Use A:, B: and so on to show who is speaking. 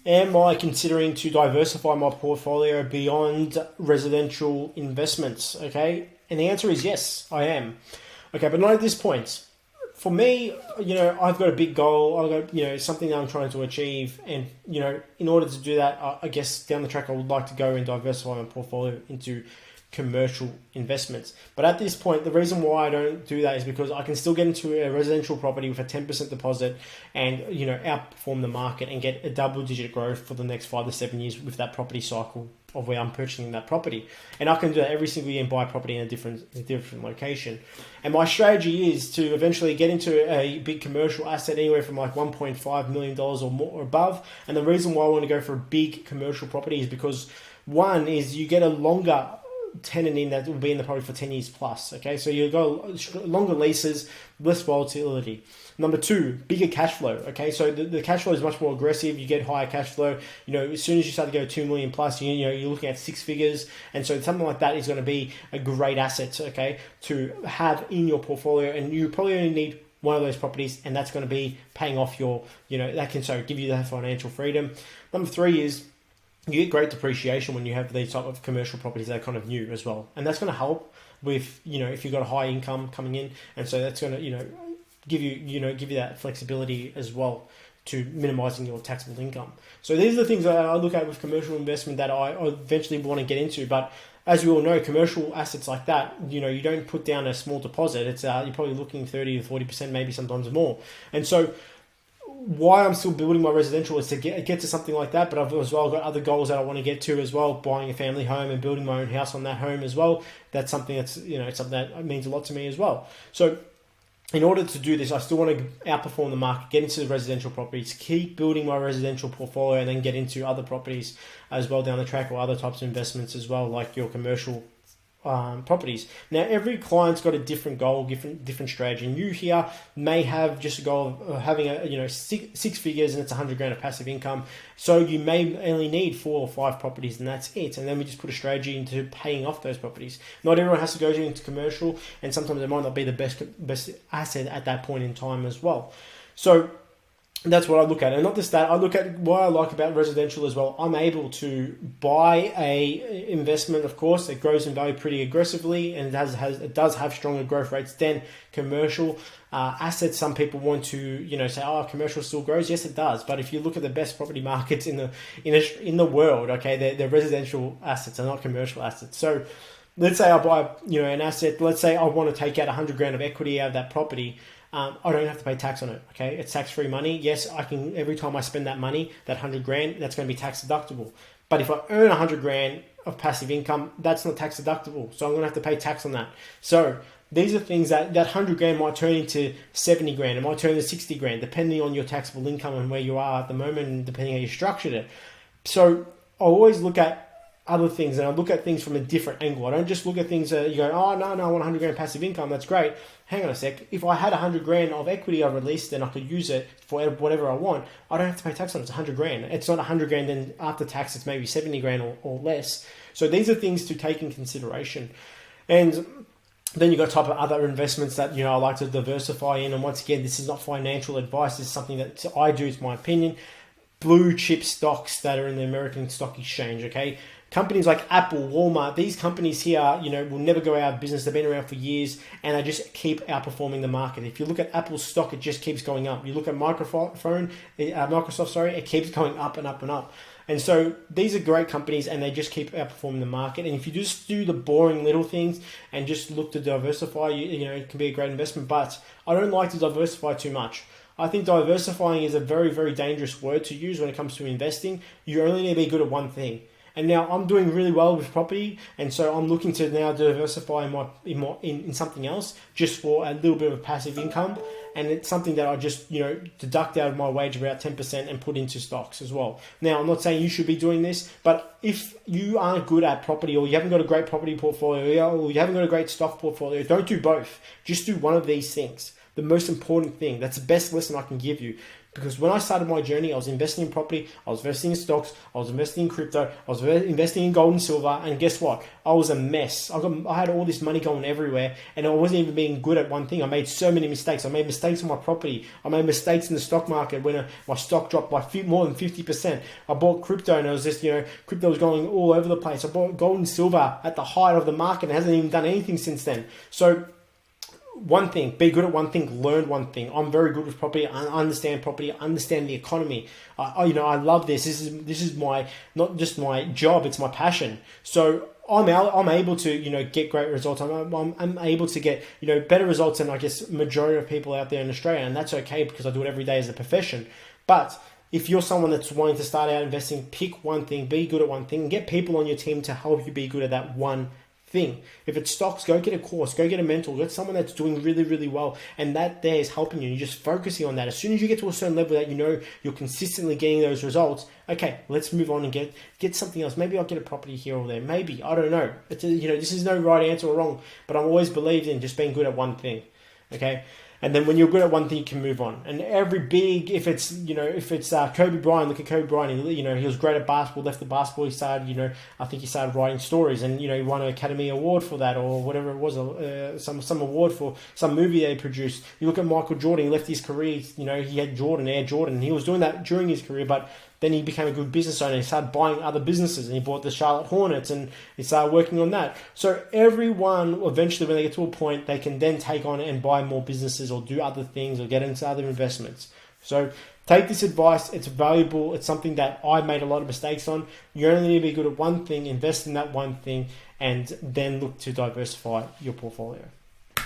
A: Am I considering to diversify my portfolio beyond residential investments? Okay. And the answer is yes, I am. Okay, but not at this point. For me, I've got a big goal. I've got, something that I'm trying to achieve. And, in order to do that, I guess down the track, I would like to go and diversify my portfolio into commercial investments. But at this point, the reason why I don't do that is because I can still get into a residential property with a 10% deposit and, outperform the market and get a double-digit growth for the next 5 to 7 years with that property cycle of where I'm purchasing that property. And I can do that every single year and buy a property in a different location. And my strategy is to eventually get into a big commercial asset anywhere from like $1.5 million or more or above. And the reason why I want to go for a big commercial property is because one is you get a longer tenant in that will be in the property for 10 years plus. Okay, so you got longer leases, less volatility. Number two, bigger cash flow. Okay, so the cash flow is much more aggressive. You get higher cash flow. As soon as you start to go 2 million plus, you're looking at 6 figures, and so something like that is going to be a great asset. Okay, to have in your portfolio, and you probably only need one of those properties, and that's going to be paying off your, that can give you that financial freedom. Number three is you get great depreciation when you have these type of commercial properties that are kind of new as well, and that's going to help with if you've got a high income coming in, and so that's going to give you that flexibility as well to minimizing your taxable income. So these are the things that I look at with commercial investment that I eventually want to get into. But as we all know, commercial assets like that, you don't put down a small deposit. It's you're probably looking 30 to 40%, maybe sometimes more. And so why I'm still building my residential is to get to something like that, but I've as well got other goals that I want to get to as well, buying a family home and building my own house on that home as well. That's something that's something that means a lot to me as well. So in order to do this, I still want to outperform the market, get into the residential properties, keep building my residential portfolio, and then get into other properties as well down the track, or other types of investments as well, like your commercial properties. Now, every client's got a different goal, different strategy, and you here may have just a goal of having six figures and it's 100 grand of passive income. So you may only need 4 or 5 properties, and that's it. And then we just put a strategy into paying off those properties. Not everyone has to go into commercial, and sometimes it might not be the best asset at that point in time as well. So that's what I look at. And not just that, I look at what I like about residential as well. I'm able to buy a investment, of course, that grows in value pretty aggressively, and it does have stronger growth rates than commercial assets. Some people want to say, oh, commercial still grows. Yes, it does. But if you look at the best property markets in the world, okay, they're residential assets, they're not commercial assets. So let's say I buy an asset. Let's say I want to take out 100 grand of equity out of that property. I don't have to pay tax on it. Okay, it's tax-free money. Yes, I can, every time I spend that money, that 100 grand, that's going to be tax deductible. But if I earn 100 grand of passive income, that's not tax deductible. So I'm going to have to pay tax on that. So these are things that 100 grand might turn into 70 grand. It might turn into 60 grand, depending on your taxable income and where you are at the moment, and depending how you structured it. So I always look at other things, and I look at things from a different angle. I don't just look at things that you go, oh, no, I want 100 grand passive income. That's great. Hang on a sec. If I had 100 grand of equity I released, then I could use it for whatever I want. I don't have to pay tax on it. It's 100 grand. It's not 100 grand, then after tax, it's maybe 70 grand or less. So these are things to take in consideration. And then you've got type of other investments that, I like to diversify in. And once again, this is not financial advice. This is something that I do. It's my opinion. Blue chip stocks that are in the American Stock Exchange, okay? Companies like Apple, Walmart, these companies here, will never go out of business. They've been around for years, and they just keep outperforming the market. If you look at Apple's stock, it just keeps going up. You look at Microsoft, it keeps going up and up and up. And so these are great companies, and they just keep outperforming the market. And if you just do the boring little things and just look to diversify, it can be a great investment. But I don't like to diversify too much. I think diversifying is a very, very dangerous word to use when it comes to investing. You only need to be good at one thing. And now I'm doing really well with property, and so I'm looking to now diversify in something else, just for a little bit of passive income. And it's something that I just deduct out of my wage about 10% and put into stocks as well. Now, I'm not saying you should be doing this, but if you aren't good at property, or you haven't got a great property portfolio, or you haven't got a great stock portfolio, don't do both. Just do one of these things. The most important thing, that's the best lesson I can give you. Because when I started my journey, I was investing in property, I was investing in stocks, I was investing in crypto, I was investing in gold and silver, and guess what? I was a mess. I had all this money going everywhere, and I wasn't even being good at one thing. I made so many mistakes. I made mistakes on my property. I made mistakes in the stock market when my stock dropped by more than 50%. I bought crypto, and it was just, crypto was going all over the place. I bought gold and silver at the height of the market and hasn't even done anything since then. So one thing, be good at one thing, learn one thing. I'm very good with property. I understand property. I understand the economy. I love this. This is my, not just my job, it's my passion. So I'm able to, get great results. I'm able to get, better results than I guess majority of people out there in Australia. And that's okay because I do it every day as a profession. But if you're someone that's wanting to start out investing, pick one thing, be good at one thing, and get people on your team to help you be good at that one thing. If it's stocks, go get a course, go get a mentor, get someone that's doing really, really well, and that there is helping you. You're just focusing on that. As soon as you get to a certain level that you're consistently getting those results, okay, let's move on and get something else. Maybe I'll get a property here or there. Maybe, I don't know. This is no right answer or wrong, but I'm always believed in just being good at one thing. Okay. And then when you're good at one thing, you can move on. And every big, if it's Kobe Bryant, look at Kobe Bryant. He was great at basketball, left the basketball. He started, I think he started writing stories, and he won an Academy Award for that, or whatever it was, some award for some movie they produced. You look at Michael Jordan. He left his career. He had Air Jordan, and he was doing that during his career, but then he became a good business owner. He started buying other businesses, and he bought the Charlotte Hornets, and he started working on that. So everyone, eventually, when they get to a point, they can then take on and buy more businesses or do other things or get into other investments. So take this advice. It's valuable. It's something that I made a lot of mistakes on. You only need to be good at one thing, invest in that one thing, and then look to diversify your portfolio.